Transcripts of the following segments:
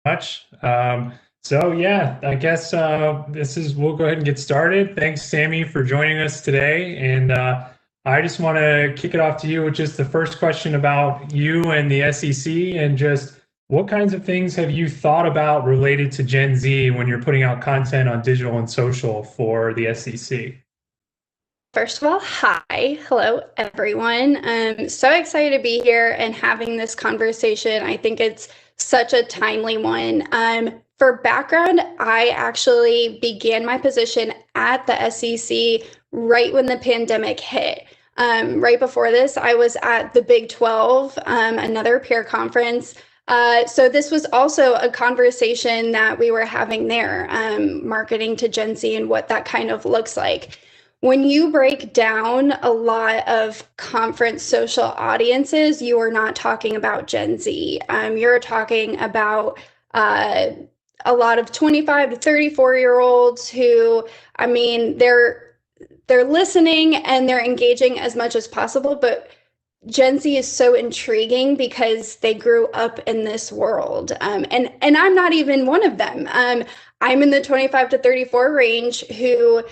Much. So yeah, I guess we'll go ahead and get started. Thanks, Sammy, for joining us today. And I just want to kick it off to you with just the first question about you and the SEC, and just what kinds of things have you thought about related to Gen Z when you're putting out content on digital and social for the SEC? First of all, hi. Hello, everyone. I'm so excited to be here and having this conversation. I think it's such a timely one. For background, I actually began my position at the SEC right when the pandemic hit. Right before this, I was at the Big 12, another peer conference. So this was also a conversation that we were having there, marketing to Gen Z and what that kind of looks like. When you break down a lot of conference social audiences, you are not talking about Gen Z. You're talking about a lot of 25 to 34-year-olds who, they're listening and they're engaging as much as possible, but Gen Z is so intriguing because they grew up in this world. And I'm not even one of them. I'm in the 25 to 34 range who,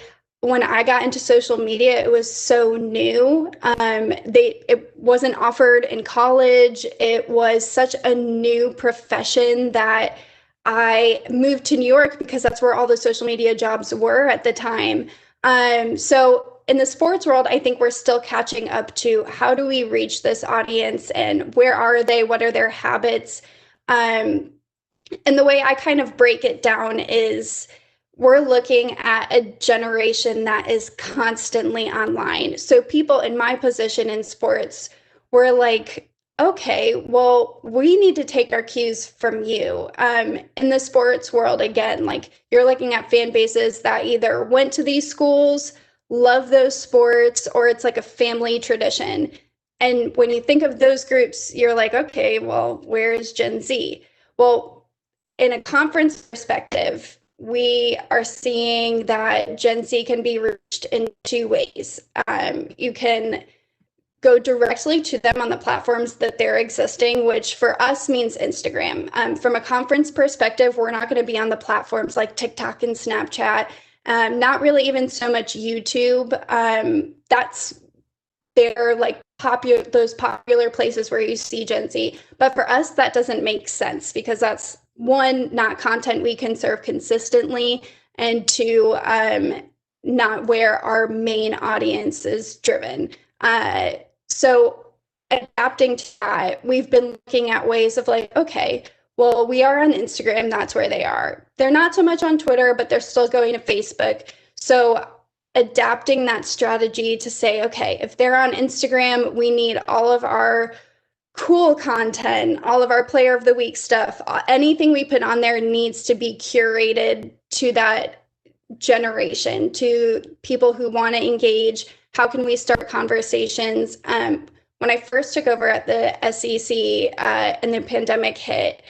when I got into social media, it was so new. It wasn't offered in college. It was such a new profession that I moved to New York because that's where all the social media jobs were at the time. So in the sports world, I think we're still catching up to how do we reach this audience and where are they? What are their habits? And the way I kind of break it down is we're looking at a generation that is constantly online. So people in my position in sports were like, okay, well, we need to take our cues from you. In the sports world, again, like you're looking at fan bases that either went to these schools, love those sports, or it's like a family tradition. And when you think of those groups, you're like, okay, well, where is Gen Z? Well, in a conference perspective, we are seeing that Gen Z can be reached in two ways. You can go directly to them on the platforms that they're existing, which for us means Instagram. From a conference perspective, we're not going to be on the platforms like TikTok and Snapchat, not really even so much YouTube. That's they're like those popular places where you see Gen Z. But for us, that doesn't make sense because that's one, not content we can serve consistently, and two, not where our main audience is driven. So adapting to that, we've been looking at ways of like, okay, well, we are on Instagram, that's where they are. They're not so much on Twitter, but they're still going to Facebook. So adapting that strategy to say, okay, if they're on Instagram, we need all of our cool content, all of our player of the week stuff, anything we put on there needs to be curated to that generation, to people who want to engage. How can we start conversations? When I first took over at the SEC and the pandemic hit,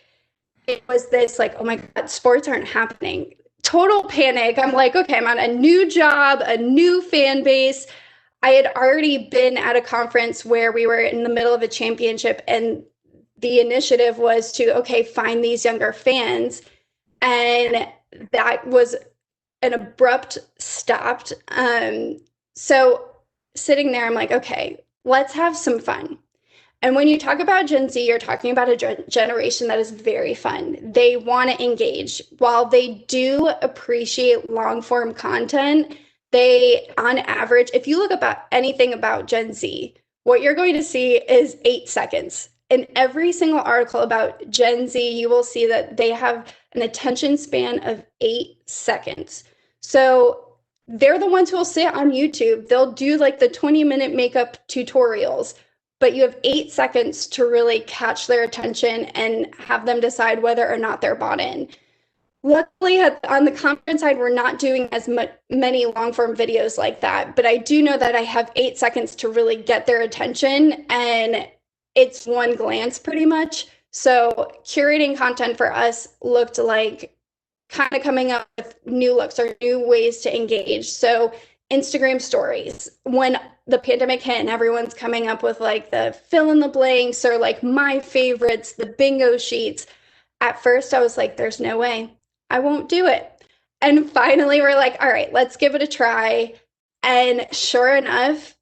it was this like, oh my God, sports aren't happening. Total panic. I'm like, okay, I'm on a new job, a new fan base. I had already been at a conference where we were in the middle of a championship, and the initiative was to, okay, find these younger fans. And that was an abrupt stop. So sitting there, I'm like, okay, let's have some fun. And when you talk about Gen Z, you're talking about a generation that is very fun. They want to engage. While they do appreciate long form content, they, on average, if you look about anything about Gen Z, what you're going to see is 8 seconds. In every single article about Gen Z, you will see that they have an attention span of 8 seconds. So they're the ones who will sit on YouTube. They'll do like the 20-minute makeup tutorials, but you have 8 seconds to really catch their attention and have them decide whether or not they're bought in. Luckily, on the conference side, we're not doing as many long form videos like that, but I do know that I have 8 seconds to really get their attention, and it's one glance pretty much. So curating content for us looked like kind of coming up with new looks or new ways to engage. So Instagram stories, when the pandemic hit and everyone's coming up with like the fill in the blanks or like my favorites, the bingo sheets, At first, I was like, there's no way. I won't do it. And finally, we're like, all right, let's give it a try. And sure enough,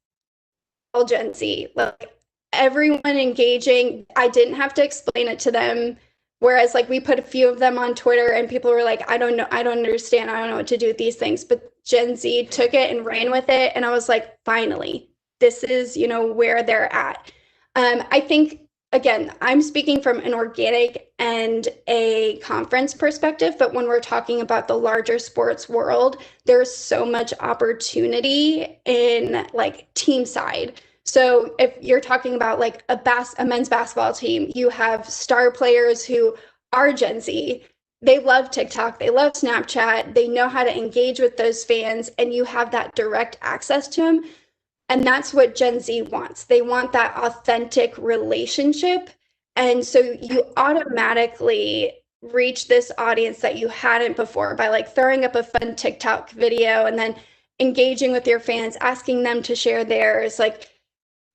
all Gen Z, like everyone engaging. I didn't have to explain it to them. Whereas, like, we put a few of them on Twitter and people were like, I don't know, I don't understand, I don't know what to do with these things. But Gen Z took it and ran with it. And I was like, finally, this is, where they're at. I think, again, I'm speaking from an organic and a conference perspective, but when we're talking about the larger sports world, there's so much opportunity in like team side. So if you're talking about like a men's basketball team, you have star players who are Gen Z. They love TikTok, they love Snapchat, they know how to engage with those fans, and you have that direct access to them. And that's what Gen Z wants. They want that authentic relationship. And so you automatically reach this audience that you hadn't before by like throwing up a fun TikTok video and then engaging with your fans, asking them to share theirs. Like,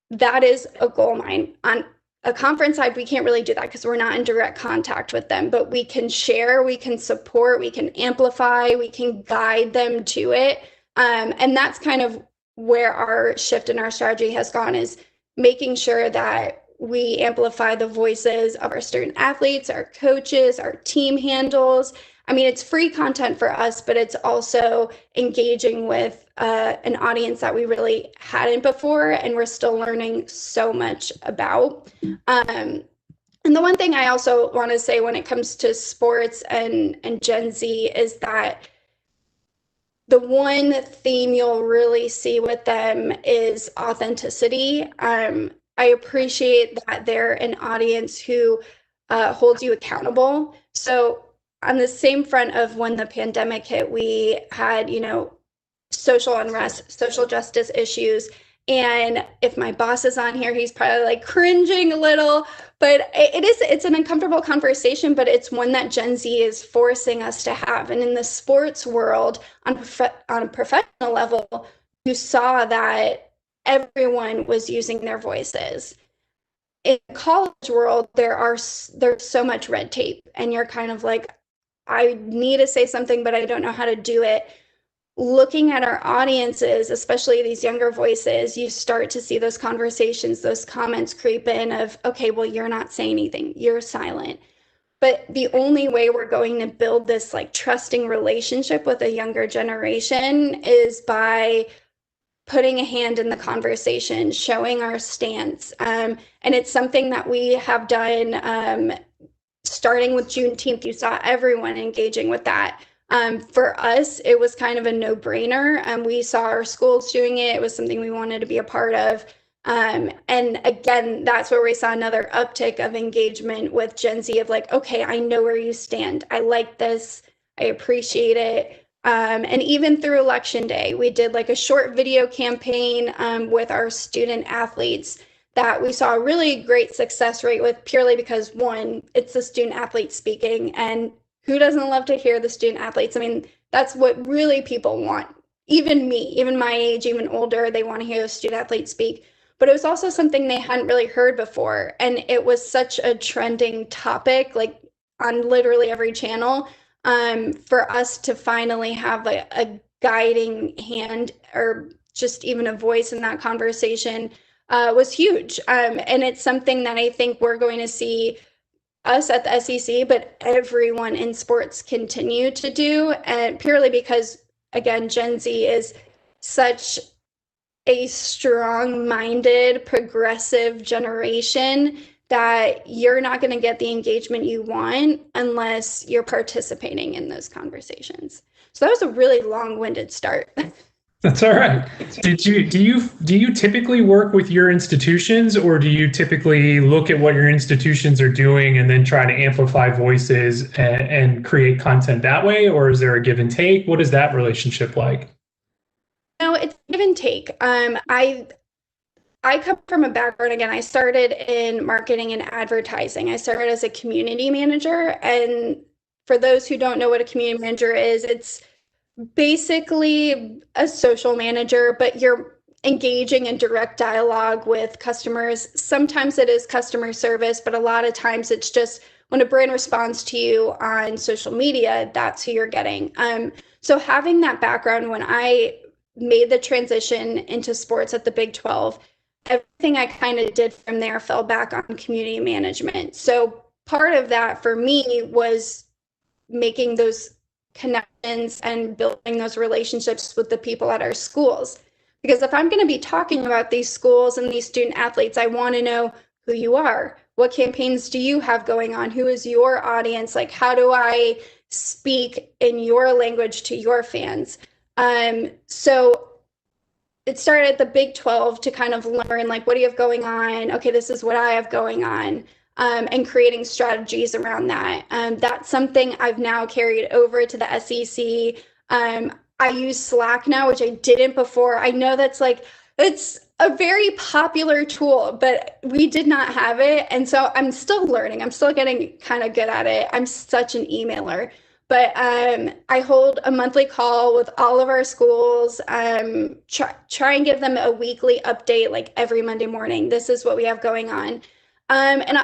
that is a gold mine. On a conference side, we can't really do that because we're not in direct contact with them, but we can share, we can support, we can amplify, we can guide them to it. And that's kind of where our shift in our strategy has gone, is making sure that we amplify the voices of our student athletes, our coaches, our team handles. I mean, it's free content for us, but it's also engaging with an audience that we really hadn't before, and we're still learning so much about. And the one thing I also want to say when it comes to sports and Gen Z is that the one theme you'll really see with them is authenticity. I appreciate that they're an audience who holds you accountable. So on the same front of when the pandemic hit, we had, social unrest, social justice issues. And if my boss is on here, he's probably like cringing a little, but it's an uncomfortable conversation, but it's one that Gen Z is forcing us to have. And in the sports world, on a professional level, you saw that everyone was using their voices. In the college world, there's so much red tape, and you're kind of like, I need to say something, but I don't know how to do it. Looking at our audiences, especially these younger voices, you start to see those conversations, those comments creep in of, okay, well, you're not saying anything, you're silent. But the only way we're going to build this like trusting relationship with a younger generation is by putting a hand in the conversation, showing our stance. And it's something that we have done starting with Juneteenth. You saw everyone engaging with that. For us, it was kind of a no-brainer. We saw our schools doing it. It was something we wanted to be a part of. And again, that's where we saw another uptick of engagement with Gen Z of like, okay, I know where you stand. I like this. I appreciate it. And even through Election Day, we did like a short video campaign with our student athletes that we saw a really great success rate with, purely because, one, it's the student athletes speaking, and who doesn't love to hear the student athletes? I mean, that's what really people want. Even me, even my age, even older, they want to hear the student athletes speak. But it was also something they hadn't really heard before. And it was such a trending topic, like on literally every channel, for us to finally have a guiding hand, or just even a voice in that conversation, was huge. And it's something that I think we're going to see us at the SEC, but everyone in sports continue to do, and purely because, again, Gen Z is such a strong-minded, progressive generation that you're not going to get the engagement you want unless you're participating in those conversations. So that was a really long-winded start. That's all right. Do you typically work with your institutions, or do you typically look at what your institutions are doing and then try to amplify voices and create content that way? Or is there a give and take? What is that relationship like? No, it's give and take. I come from a background, again, I started in marketing and advertising. I started as a community manager. And for those who don't know what a community manager is, it's basically a social manager, but you're engaging in direct dialogue with customers. Sometimes it is customer service, but a lot of times it's just when a brand responds to you on social media, that's who you're getting. So having that background, when I made the transition into sports at the Big 12, everything I kind of did from there fell back on community management. So part of that for me was making those connections and building those relationships with the people at our schools. Because if I'm going to be talking about these schools and these student athletes, I want to know who you are. What campaigns do you have going on? Who is your audience? Like, how do I speak in your language to your fans? So it started at the Big 12 to kind of learn, like, what do you have going on? Okay, this is what I have going on. And creating strategies around that. That's something I've now carried over to the SEC. I use Slack now, which I didn't before. I know it's a very popular tool, but we did not have it. And so I'm still learning. I'm still getting kind of good at it. I'm such an emailer. But I hold a monthly call with all of our schools, try and give them a weekly update, like every Monday morning. This is what we have going on. And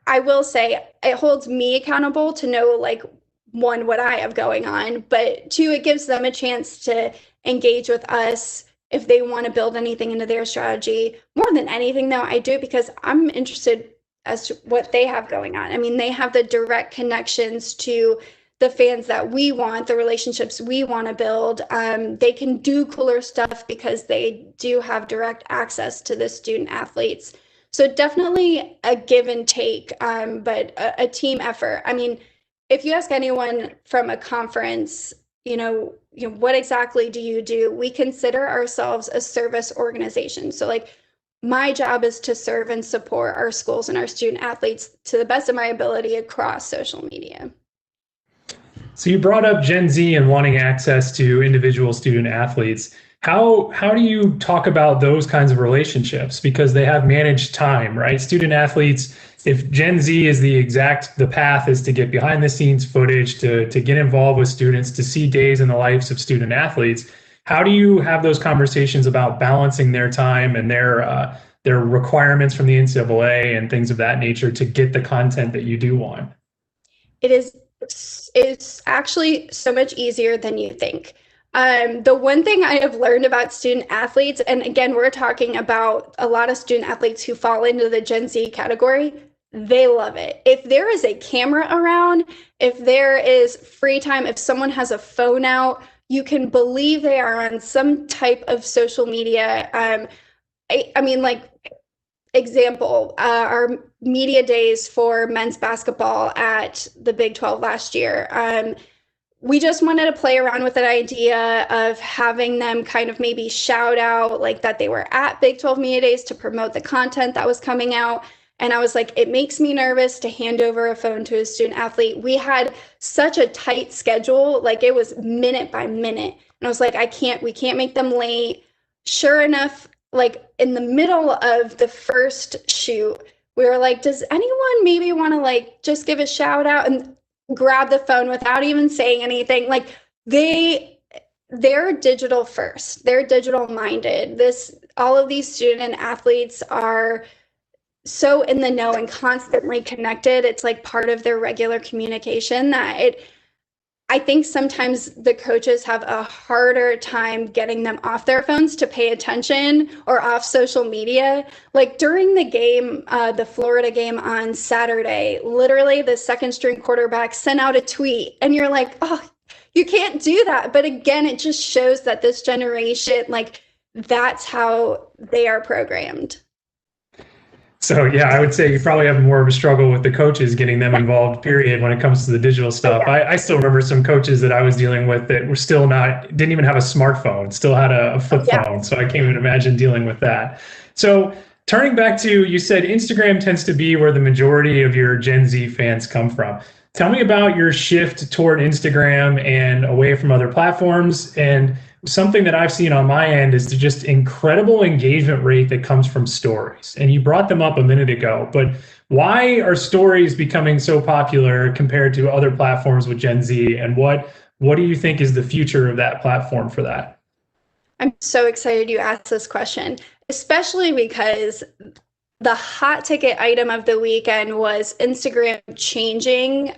I will say it holds me accountable to know, like, one, what I have going on, but two, it gives them a chance to engage with us if they want to build anything into their strategy. More than anything, though, I do it because I'm interested as to what they have going on. I mean, they have the direct connections to the fans that we want, the relationships we want to build. They can do cooler stuff because they do have direct access to the student athletes. So definitely a give and take, but a team effort. I mean, if you ask anyone from a conference, what exactly do you do? We consider ourselves a service organization. So, like, my job is to serve and support our schools and our student athletes to the best of my ability across social media. So you brought up Gen Z and wanting access to individual student athletes. How do you talk about those kinds of relationships? Because they have managed time, right? Student athletes, if Gen Z is the path is to get behind the scenes footage, to get involved with students, to see days in the lives of student athletes, how do you have those conversations about balancing their time and their requirements from the NCAA and things of that nature to get the content that you do want? It's actually so much easier than you think. The one thing I have learned about student athletes, and again, we're talking about a lot of student athletes who fall into the Gen Z category, they love it. If there is a camera around, if there is free time, if someone has a phone out, you can believe they are on some type of social media. I mean, like, example, our media days for men's basketball at the Big 12 last year. We just wanted to play around with an idea of having them kind of maybe shout out, like, that they were at Big 12 Media Days to promote the content that was coming out. And I was like, it makes me nervous to hand over a phone to a student athlete. We had such a tight schedule, like, it was minute by minute. And I was like, we can't make them late. Sure enough, like, in the middle of the first shoot, we were like, does anyone maybe want to, like, just give a shout out? And grab the phone without even saying anything. Like, they're digital first. They're digital minded. All of these student athletes are so in the know and constantly connected. It's like part of their regular communication that I think sometimes the coaches have a harder time getting them off their phones to pay attention or off social media. Like, during the game, the Florida game on Saturday, literally the second string quarterback sent out a tweet, and you're like, oh, you can't do that. But again, it just shows that this generation, like, that's how they are programmed. So yeah, I would say you probably have more of a struggle with the coaches getting them involved, period, when it comes to the digital stuff. I still remember some coaches that I was dealing with that were still didn't even have a smartphone, still had a flip phone. So I can't even imagine dealing with that. So turning back to, you said Instagram tends to be where the majority of your Gen Z fans come from. Tell me about your shift toward Instagram and away from other platforms. And something that I've seen on my end is the just incredible engagement rate that comes from stories. And you brought them up a minute ago, but why are stories becoming so popular compared to other platforms with Gen Z? And what do you think is the future of that platform for that? I'm so excited you asked this question, especially because the hot ticket item of the weekend was Instagram changing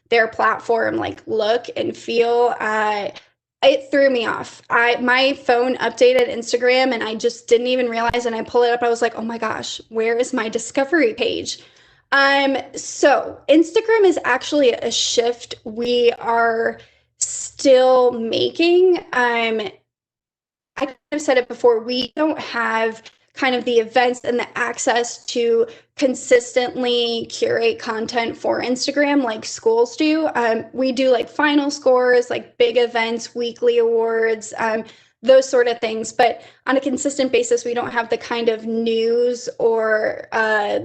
their platform like look and feel. It threw me off. My phone updated Instagram and I just didn't even realize, and I pull it up, I was like, oh my gosh, where is my discovery page? So Instagram is actually a shift we are still making. I kind of said it before, we don't have kind of the events and the access to consistently curate content for Instagram like schools do. We do like final scores, like big events, weekly awards, those sort of things. But on a consistent basis, we don't have the kind of news or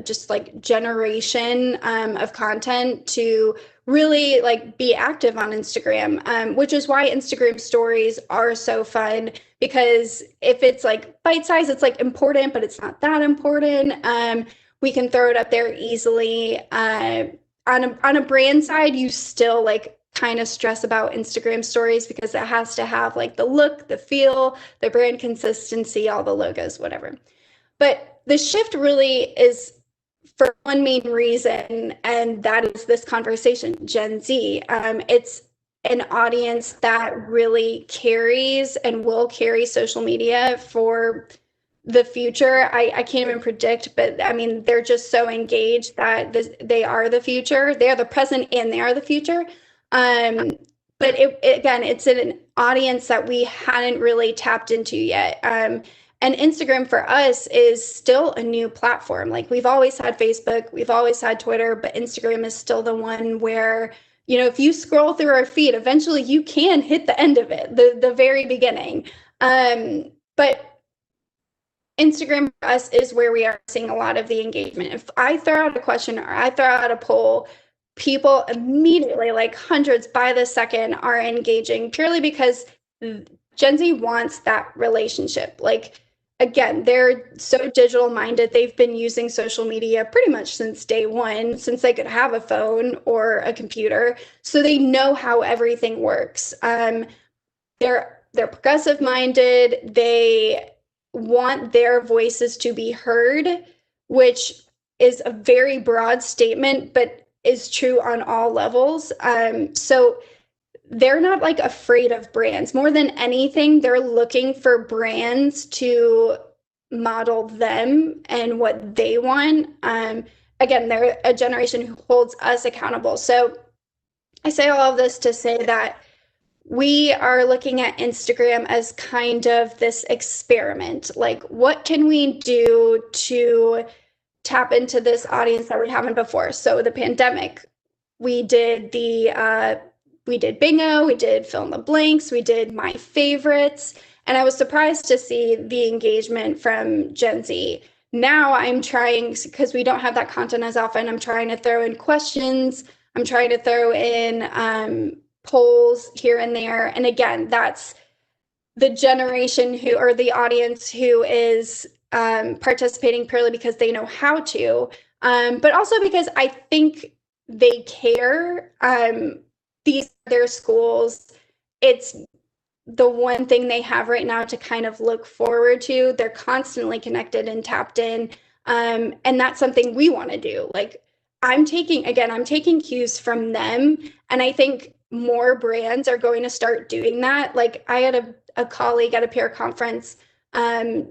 just like generation of content to really like be active on Instagram, which is why Instagram stories are so fun, because if it's like bite size, it's like important, but it's not that important. We can throw it up there easily. On a brand side, you still like kind of stress about Instagram stories because it has to have like the look, the feel, the brand consistency, all the logos, whatever. But the shift really is for one main reason, and that is this conversation, Gen Z. It's an audience that really carries and will carry social media for the future. I can't even predict, but I mean, they're just so engaged that they are the future. They are the present and they are the future. But again, it's an audience that we hadn't really tapped into yet. And Instagram for us is still a new platform. Like we've always had Facebook, we've always had Twitter, but Instagram is still the one where, you know, if you scroll through our feed, eventually you can hit the end of it, the very beginning. But Instagram for us is where we are seeing a lot of the engagement. If I throw out a question or I throw out a poll, people immediately, like hundreds by the second, are engaging purely because Gen Z wants that relationship. Like, again, they're so digital minded. They've been using social media pretty much since day one, since they could have a phone or a computer. So they know how everything works. They're progressive minded. They want their voices to be heard, which is a very broad statement, but is true on all levels. So they're not like afraid of brands. More than anything, they're looking for brands to model them and what they want. Again, they're a generation who holds us accountable. So I say all of this to say that we are looking at Instagram as kind of this experiment. Like, what can we do to tap into this audience that we haven't before? So the pandemic, we did bingo, we did fill in the blanks, we did my favorites, and I was surprised to see the engagement from Gen Z. Now I'm trying, because we don't have that content as often, I'm trying to throw in questions, I'm trying to throw in polls here and there. And again, that's the generation who, or the audience who is participating purely because they know how to, but also because I think they care. These are their schools. It's the one thing they have right now to kind of look forward to. They're constantly connected and tapped in. And that's something we want to do. Like I'm taking cues from them. And I think more brands are going to start doing that. Like I had a colleague at a peer conference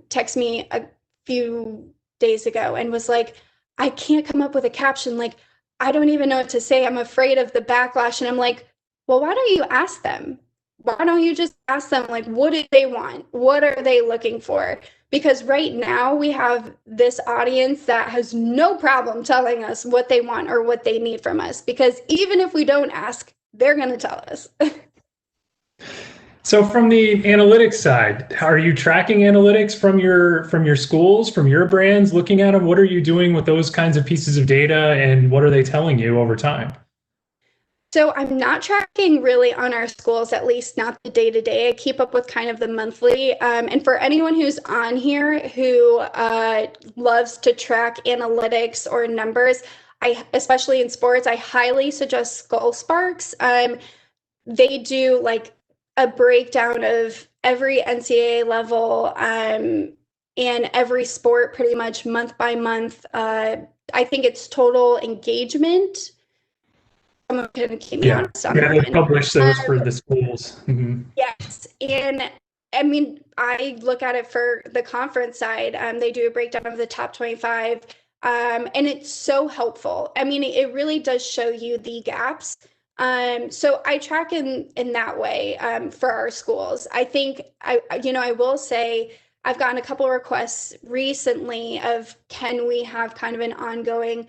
text me a few days ago and was like, I can't come up with a caption. Like, I don't even know what to say. I'm afraid of the backlash. And I'm like, well, why don't you ask them? Why don't you just ask them, like, what do they want? What are they looking for? Because right now we have this audience that has no problem telling us what they want or what they need from us. Because even if we don't ask, they're going to tell us. So from the analytics side, are you tracking analytics from your schools, from your brands, looking at them? What are you doing with those kinds of pieces of data and what are they telling you over time? So I'm not tracking really on our schools, at least not the day-to-day. I keep up with kind of the monthly. And for anyone who's on here who loves to track analytics or numbers, especially in sports, I highly suggest Skull Sparks. They do like a breakdown of every NCAA level and every sport pretty much month by month. I think it's total engagement. Someone can keep me honest on that they one. publish those for the schools. Yes, and I mean, I look at it for the conference side. They do a breakdown of the top 25, and it's so helpful. I mean, it really does show you the gaps. So I track in that way for our schools. I think I will say I've gotten a couple of requests recently of can we have kind of an ongoing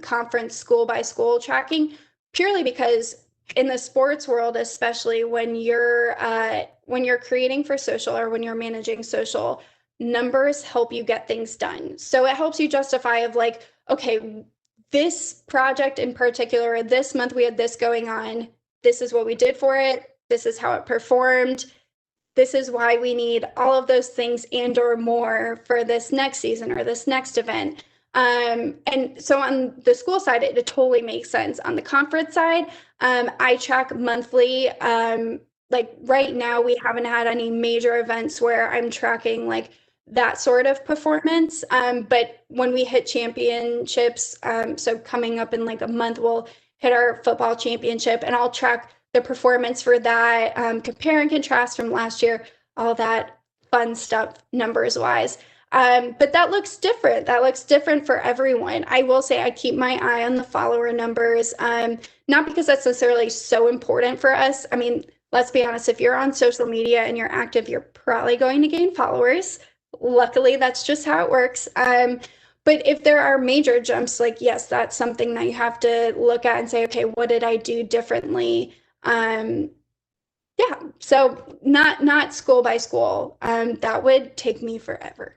conference school by school tracking, purely because in the sports world, especially when you're creating for social or when you're managing social, numbers help you get things done. So it helps you justify of like, okay, this project in particular, this month we had this going on. This is what we did for it. This is how it performed. This is why we need all of those things and or more for this next season or this next event. And so on the school side, it totally makes sense. On the conference side, I track monthly. Like right now, we haven't had any major events where I'm tracking like that sort of performance. But when we hit championships, so coming up in like a month, we'll hit our football championship, and I'll track the performance for that, compare and contrast from last year, all that fun stuff numbers wise. But that looks different. That looks different for everyone. I will say I keep my eye on the follower numbers, not because that's necessarily so important for us. I mean, let's be honest, if you're on social media and you're active, you're probably going to gain followers. Luckily, that's just how it works. But if there are major jumps, like, yes, that's something that you have to look at and say, okay, what did I do differently? Yeah, so not school by school. That would take me forever.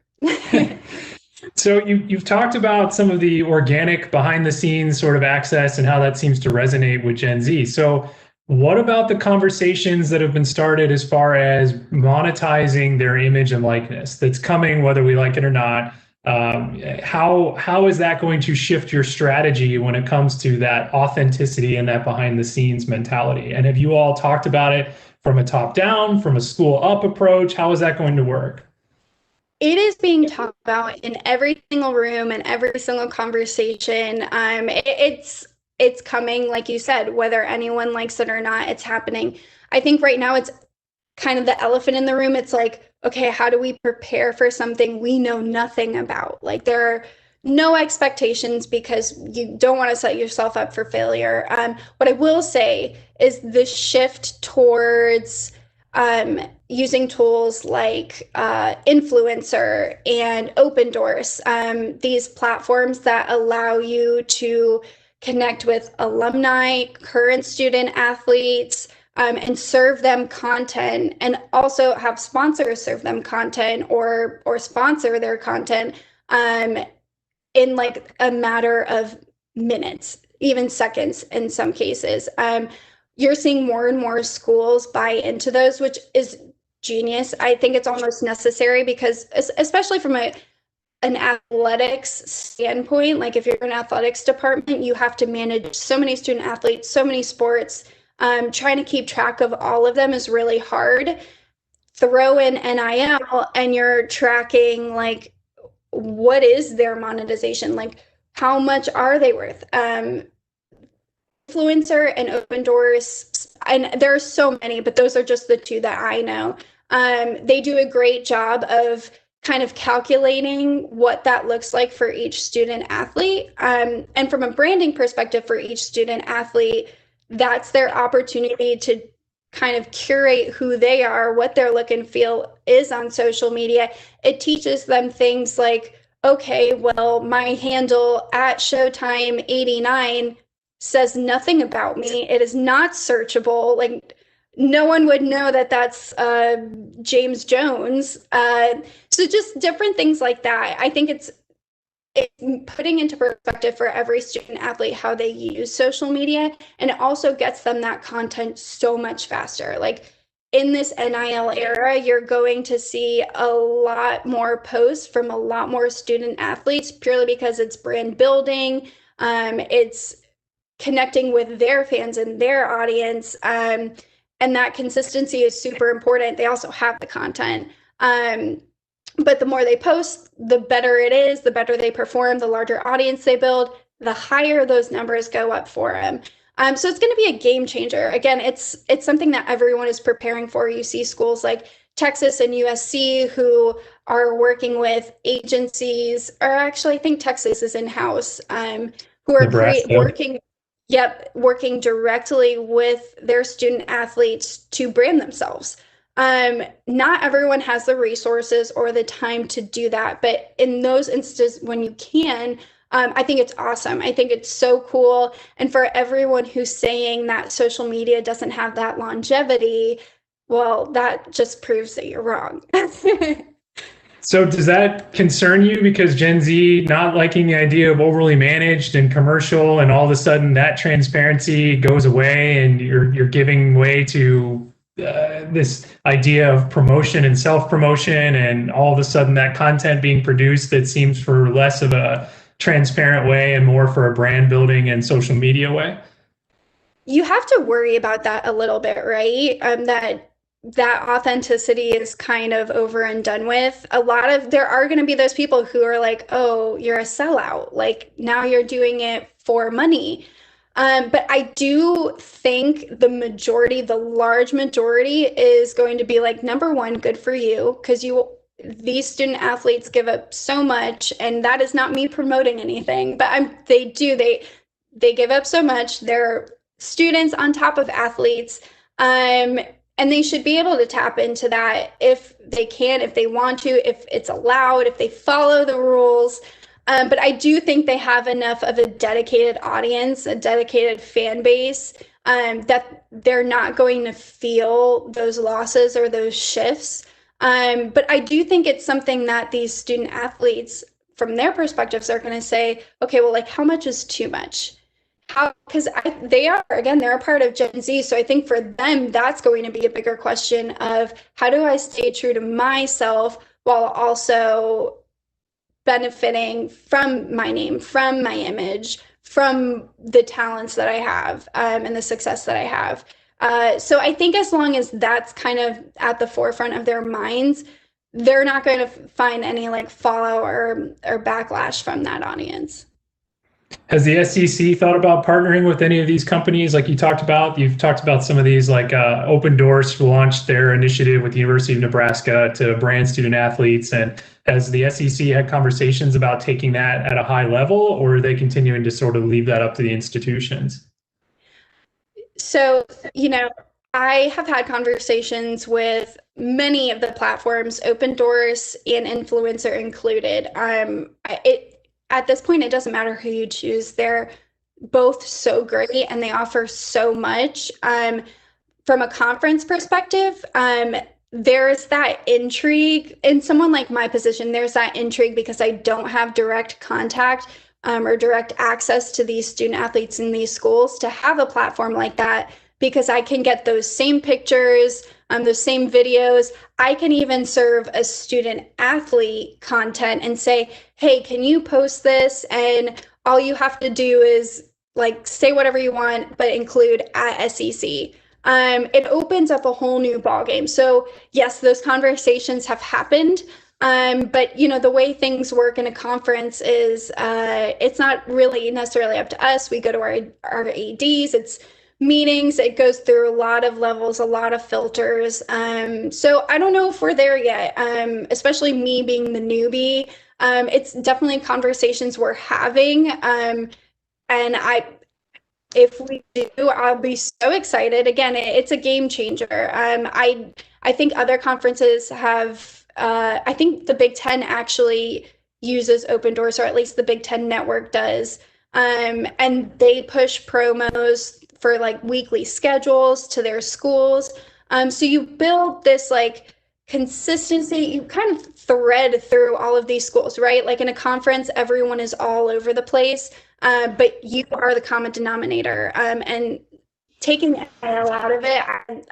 So you've talked about some of the organic behind the scenes sort of access and how that seems to resonate with Gen Z. So what about the conversations that have been started as far as monetizing their image and likeness that's coming, whether we like it or not? How is that going to shift your strategy when it comes to that authenticity and that behind the scenes mentality? And have you all talked about it from a top down, from a school up approach? How is that going to work? It is being talked about in every single room and every single conversation. It's coming, like you said, whether anyone likes it or not, it's happening. I think right now it's kind of the elephant in the room. It's like, okay, how do we prepare for something we know nothing about? Like there are no expectations because you don't want to set yourself up for failure. What I will say is the shift towards using tools like Influencer and Open Doors, these platforms that allow you to connect with alumni, current student athletes, and serve them content, and also have sponsors serve them content or sponsor their content in like a matter of minutes, even seconds in some cases. You're seeing more and more schools buy into those, which is genius. I think it's almost necessary because, especially from an athletics standpoint, like if you're an athletics department, you have to manage so many student athletes, so many sports. Trying to keep track of all of them is really hard. Throw in NIL and you're tracking like what is their monetization, like how much are they worth? Influencer and Open Doors, and there are so many, but those are just the two that I know. They do a great job of kind of calculating what that looks like for each student athlete. And from a branding perspective for each student athlete, that's their opportunity to kind of curate who they are, what their look and feel is on social media. It teaches them things like, okay, well, my handle at Showtime89 says nothing about me. It is not searchable. Like no one would know that that's James Jones. So just different things like that. I think it's putting into perspective for every student athlete how they use social media, and it also gets them that content so much faster. Like in this NIL era, you're going to see a lot more posts from a lot more student athletes purely because it's brand building. It's connecting with their fans and their audience. And that consistency is super important. They also have the content. But the more they post, the better it is, the better they perform, the larger audience they build, the higher those numbers go up for them. So it's going to be a game changer. Again, it's something that everyone is preparing for. You see schools like Texas and USC who are working with agencies, or actually, I think Texas is in-house, who are working directly with their student athletes to brand themselves. Not everyone has the resources or the time to do that, but in those instances when you can, I think it's awesome. I think it's so cool. And for everyone who's saying that social media doesn't have that longevity, well, that just proves that you're wrong. So does that concern you, because Gen Z not liking the idea of overly managed and commercial, and all of a sudden that transparency goes away and you're giving way to this idea of promotion and self-promotion, and all of a sudden that content being produced that seems for less of a transparent way and more for a brand building and social media way? You have to worry about that a little bit, right? That authenticity is kind of over and done with. There are going to be those people who are like, oh, you're a sellout. Like now you're doing it for money. But I do think the large majority is going to be like, number one, good for you, because these student athletes give up so much, and that is not me promoting anything, but they give up so much. They're students on top of athletes. And they should be able to tap into that if they can, if they want to, if it's allowed, if they follow the rules. But I do think they have enough of a dedicated audience, a dedicated fan base, that they're not going to feel those losses or those shifts. But I do think it's something that these student athletes, from their perspectives, are going to say, okay, well, like, how much is too much? Because they're a part of Gen Z. So I think for them, that's going to be a bigger question of how do I stay true to myself while also benefiting from my name, from my image, from the talents that I have, and the success that I have. So I think as long as that's kind of at the forefront of their minds, they're not going to find any like fallout or backlash from that audience. Has the SEC thought about partnering with any of these companies like you talked about? You've talked about some of these, like Open Doors launched their initiative with the University of Nebraska to brand student athletes. And has the SEC had conversations about taking that at a high level, or are they continuing to sort of leave that up to the institutions? So, I have had conversations with many of the platforms, Open Doors and Influencer included. At this point, it doesn't matter who you choose. They're both so great and they offer so much. From a conference perspective, there's that intrigue in someone like my position. There's that intrigue because I don't have direct contact or direct access to these student athletes in these schools to have a platform like that, because I can get those same pictures, those same videos. I can even serve a student athlete content and say, hey, can you post this? And all you have to do is like say whatever you want, but include at SEC. It opens up a whole new ballgame. So yes, those conversations have happened. But the way things work in a conference is it's not really necessarily up to us. We go to our ADs. It's meetings. It goes through a lot of levels, a lot of filters. So I don't know if we're there yet, especially me being the newbie. It's definitely conversations we're having. And if we do, I'll be so excited. Again, it's a game changer. I think other conferences have, I think the Big Ten actually uses Open Doors, or at least the Big Ten Network does. And they push promos for like weekly schedules to their schools. So you build this like consistency, you kind of thread through all of these schools, right? Like in a conference, everyone is all over the place, but you are the common denominator. And taking the L out of it,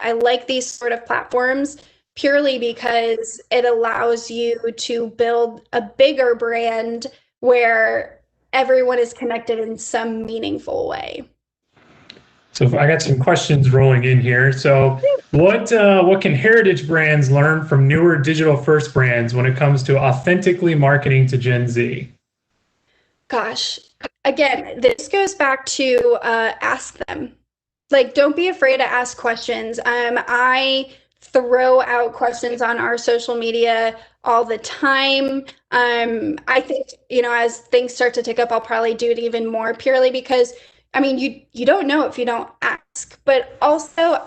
I like these sort of platforms purely because it allows you to build a bigger brand where everyone is connected in some meaningful way. So I got some questions rolling in here. So what can heritage brands learn from newer digital first brands when it comes to authentically marketing to Gen Z? Gosh, again, this goes back to ask them. Like, don't be afraid to ask questions. I throw out questions on our social media all the time. I think, as things start to tick up, I'll probably do it even more purely because, I mean, you don't know if you don't ask. But also,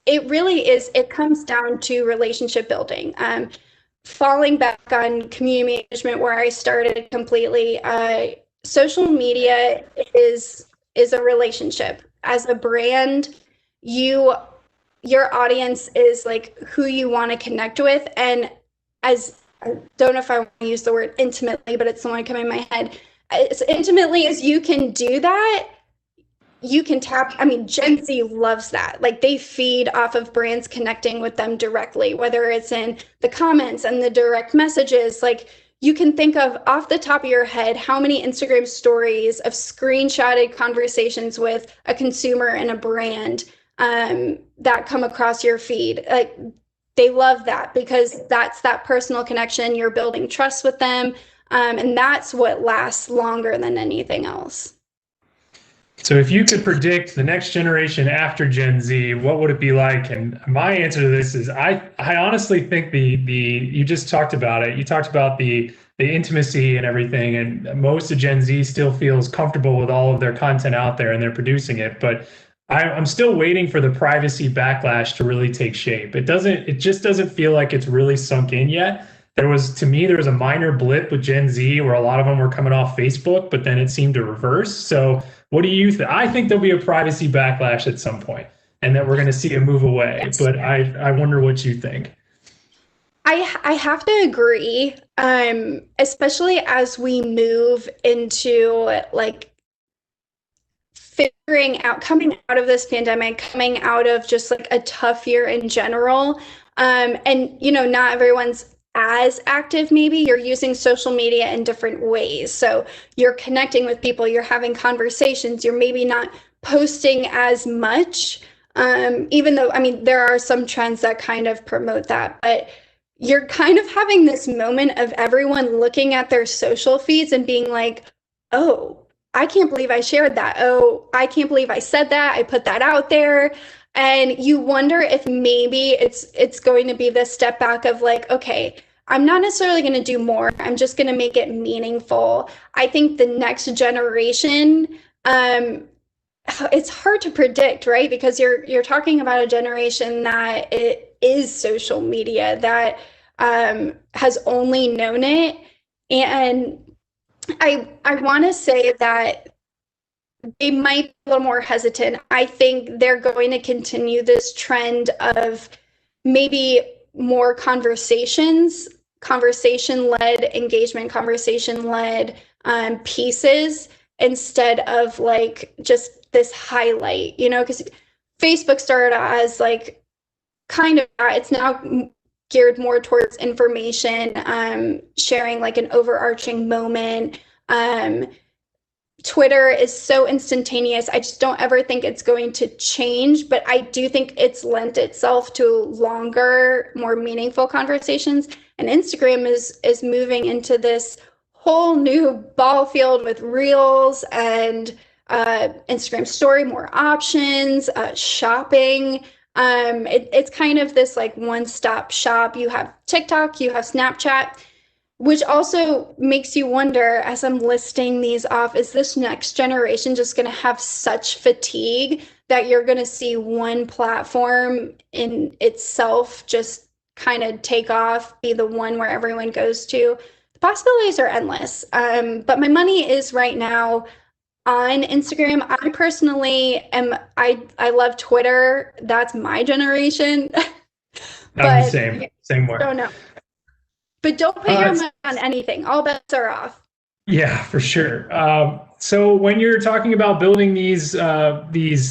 it really is, it comes down to relationship building. Falling back on community management where I started completely, social media is a relationship. As a brand, your audience is like who you want to connect with. And as I don't know if I want to use the word intimately, but it's the one coming in my head. As intimately as you can do that, you can tap. I mean, Gen Z loves that. Like, they feed off of brands connecting with them directly, whether it's in the comments and the direct messages. Like, you can think of off the top of your head how many Instagram stories of screenshotted conversations with a consumer and a brand that come across your feed. Like, they love that because that's that personal connection. You're building trust with them, and that's what lasts longer than anything else. So if you could predict the next generation after Gen Z, what would it be like? And my answer to this is I honestly think the you just talked about it. You talked about the intimacy and everything, and most of Gen Z still feels comfortable with all of their content out there and they're producing it. But I'm still waiting for the privacy backlash to really take shape. It just doesn't feel like it's really sunk in yet. To me, there was a minor blip with Gen Z where a lot of them were coming off Facebook, but then it seemed to reverse. So what do you think? I think there'll be a privacy backlash at some point and that we're going to see it move away. Yes. But I wonder what you think. I have to agree, especially as we move into like figuring out, coming out of this pandemic, coming out of just like a tough year in general. And, not everyone's as active. Maybe you're using social media in different ways. So you're connecting with people, you're having conversations, you're maybe not posting as much, even though, I mean, there are some trends that kind of promote that, but you're kind of having this moment of everyone looking at their social feeds and being like, oh, I can't believe I shared that. Oh, I can't believe I said that. I put that out there. And you wonder if maybe it's going to be this step back of like, okay, I'm not necessarily going to do more. I'm just going to make it meaningful. I think the next generation, it's hard to predict, right? Because you're talking about a generation that it is social media, that has only known it. And I want to say that they might be a little more hesitant. I think they're going to continue this trend of maybe more conversation-led engagement, conversation-led pieces instead of like just this highlight, because Facebook started as like kind of, it's now geared more towards information, sharing like an overarching moment. Twitter is so instantaneous. I just don't ever think it's going to change, but I do think it's lent itself to longer, more meaningful conversations. And Instagram is moving into this whole new ball field with reels and Instagram story, more options, shopping. It's kind of this like one-stop shop. You have TikTok, you have Snapchat, which also makes you wonder, as I'm listing these off, is this next generation just going to have such fatigue that you're going to see one platform in itself just kind of take off, be the one where everyone goes to? The possibilities are endless. But my money is right now on Instagram. I personally I love Twitter. That's my generation. I'm the same way. Don't know. But don't put your money on anything. All bets are off. Yeah, for sure. So when you're talking about building these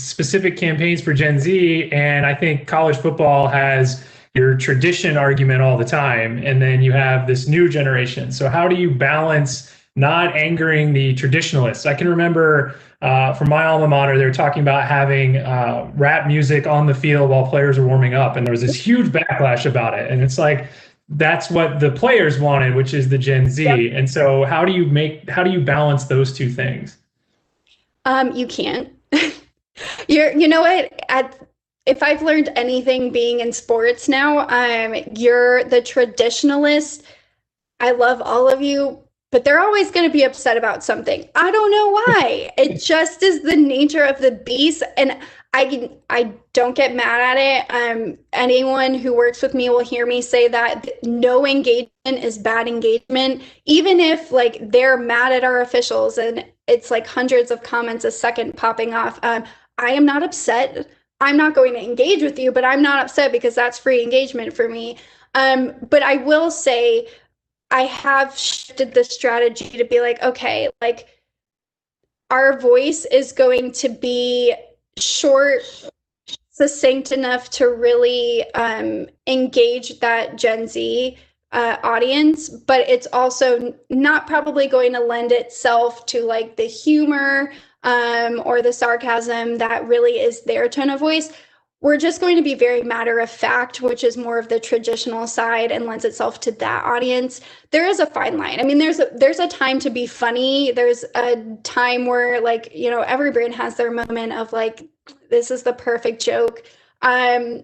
specific campaigns for Gen Z, and I think college football has your tradition argument all the time, and then you have this new generation. So how do you balance not angering the traditionalists. I can remember from my alma mater, they were talking about having rap music on the field while players were warming up, and there was this huge backlash about it. And it's like, that's what the players wanted, which is the Gen Z. Yep. And so how do you balance those two things? You can't. You know what? If I've learned anything being in sports now, you're the traditionalist. I love all of you, but they're always going to be upset about something. I don't know why. It just is the nature of the beast, and I don't get mad at it. Anyone who works with me will hear me say that no engagement is bad engagement, even if like they're mad at our officials and it's like hundreds of comments a second popping off. I am not upset. I'm not going to engage with you, but I'm not upset because that's free engagement for me. But I will say I have shifted the strategy to be like, okay, like our voice is going to be short, succinct enough to really engage that Gen Z audience, but it's also not probably going to lend itself to like the humor or the sarcasm that really is their tone of voice. We're just going to be very matter of fact, which is more of the traditional side and lends itself to that audience. There is a fine line. I mean, there's a time to be funny. There's a time where like, you know, every brand has their moment of like, this is the perfect joke. And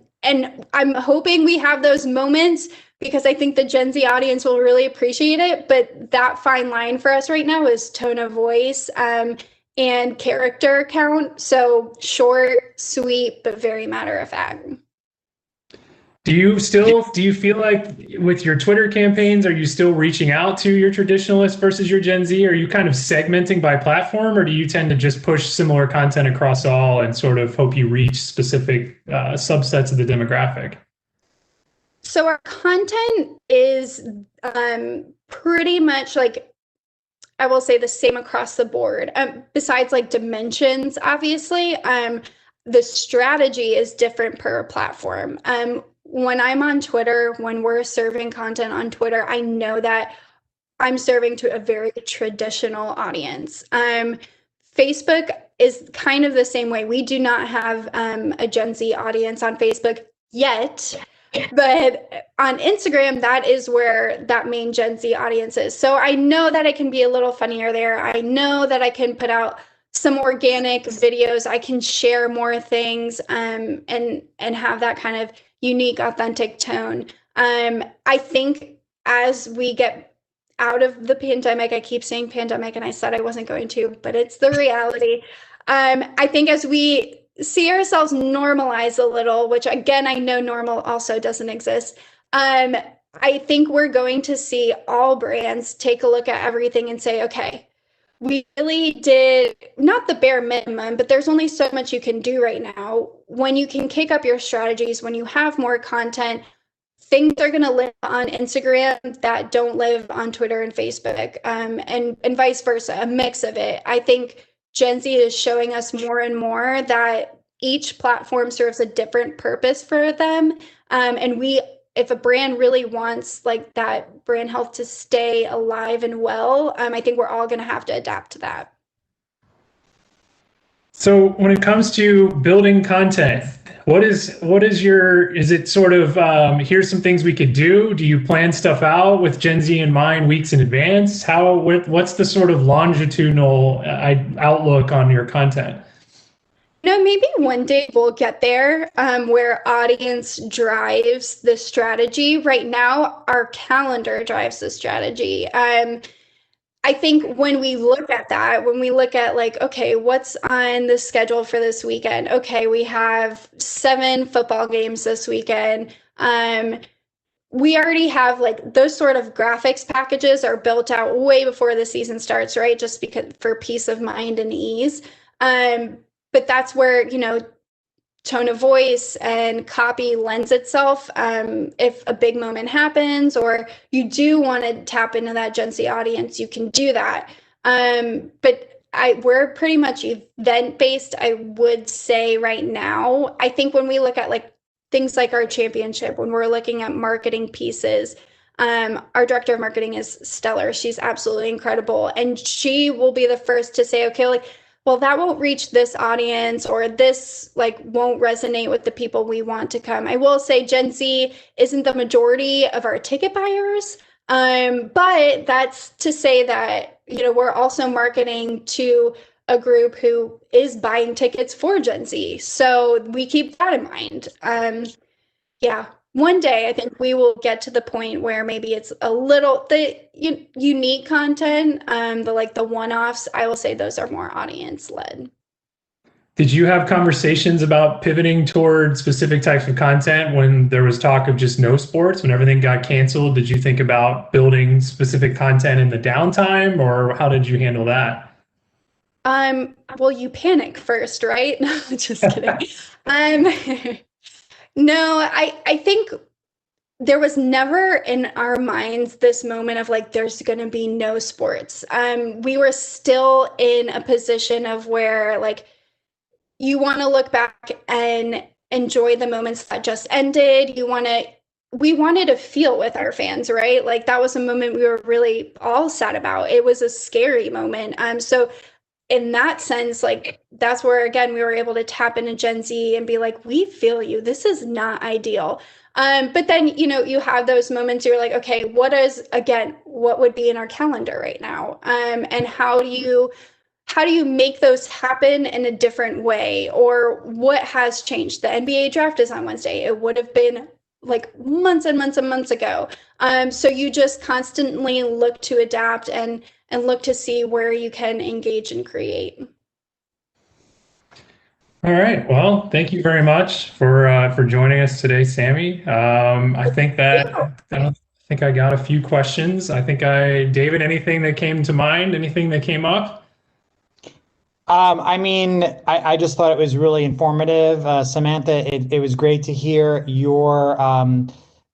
I'm hoping we have those moments because I think the Gen Z audience will really appreciate it. But that fine line for us right now is tone of voice. And character count. So short, sweet, but very matter of fact. Do you feel like with your Twitter campaigns, are you still reaching out to your traditionalists versus your Gen Z? Are you kind of segmenting by platform, or do you tend to just push similar content across all and sort of hope you reach specific subsets of the demographic? So our content is pretty much like, I will say the same across the board. Besides like dimensions, obviously, the strategy is different per platform. When I'm on Twitter, when we're serving content on Twitter, I know that I'm serving to a very traditional audience. Facebook is kind of the same way. We do not have a Gen Z audience on Facebook yet. But on Instagram, that is where that main Gen Z audience is. So I know that it can be a little funnier there. I know that I can put out some organic videos. I can share more things and have that kind of unique, authentic tone. I think as we get out of the pandemic, I keep saying pandemic, and I said I wasn't going to, but it's the reality. I think as we see ourselves normalize a little, which again, I know normal also doesn't exist. I think we're going to see all brands take a look at everything and say, okay, we really did not the bare minimum, but there's only so much you can do right now. When you can kick up your strategies, when you have more content, things are going to live on Instagram that don't live on Twitter and Facebook, and vice versa, a mix of it. I think Gen Z is showing us more and more that each platform serves a different purpose for them. And if a brand really wants like that brand health to stay alive and well, I think we're all going to have to adapt to that. So when it comes to building content, is it sort of, here's some things we could do? Do you plan stuff out with Gen Z in mind weeks in advance? What's the sort of longitudinal outlook on your content? Maybe one day we'll get there where audience drives the strategy. Right now, our calendar drives the strategy. I think when we look at that, when we look at like, okay, what's on the schedule for this weekend? Okay, we have 7 football games this weekend. We already have like those sort of graphics packages are built out way before the season starts, right? Just because for peace of mind and ease. But that's where, tone of voice and copy lends itself. If a big moment happens or you do want to tap into that Gen Z audience, you can do that. But we're pretty much event based, I would say right now. I think when we look at like things like our championship, when we're looking at marketing pieces, Our director of marketing is stellar. She's absolutely incredible. And she will be the first to say, okay, like, well, that won't reach this audience, or this like won't resonate with the people we want to come. I will say Gen Z isn't the majority of our ticket buyers. But that's to say that, we're also marketing to a group who is buying tickets for Gen Z. So we keep that in mind. Yeah, one day I think we will get to the point where maybe it's a little the unique content, the one-offs. I will say those are more audience led. Did you have conversations about pivoting toward specific types of content when there was talk of just no sports, when everything got canceled? Did you think about building specific content in the downtime, or how did you handle that? Well, you panic first, right? No, just kidding. Um, no, I think there was never in our minds this moment of like there's going to be no sports. We were still in a position of where like you want to look back and enjoy the moments that just ended. We wanted to feel with our fans, right? Like that was a moment we were really all sad about. It was a scary moment. So in that sense, like that's where again we were able to tap into Gen Z and be like, we feel you. This is not ideal. But then you have those moments you're like, okay, what would be in our calendar right now? And how do you make those happen in a different way? Or what has changed? The NBA draft is on Wednesday. It would have been like months and months and months ago. So you just constantly look to adapt and look to see where you can engage and create. All right. Well, thank you very much for joining us today, Sammy. I think I got a few questions. David, anything that came to mind? Anything that came up? I just thought it was really informative. Samantha, it was great to hear your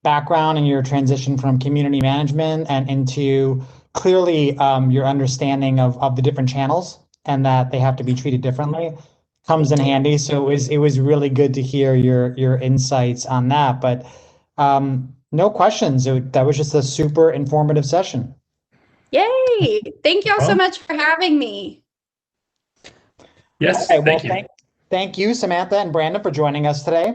background and your transition from community management and into clearly your understanding of the different channels and that they have to be treated differently comes in handy. So it was really good to hear your insights on that. But no questions. That was just a super informative session. Yay! Thank y'all so much for having me. Yes, thank you, Samantha and Brandon, for joining us today.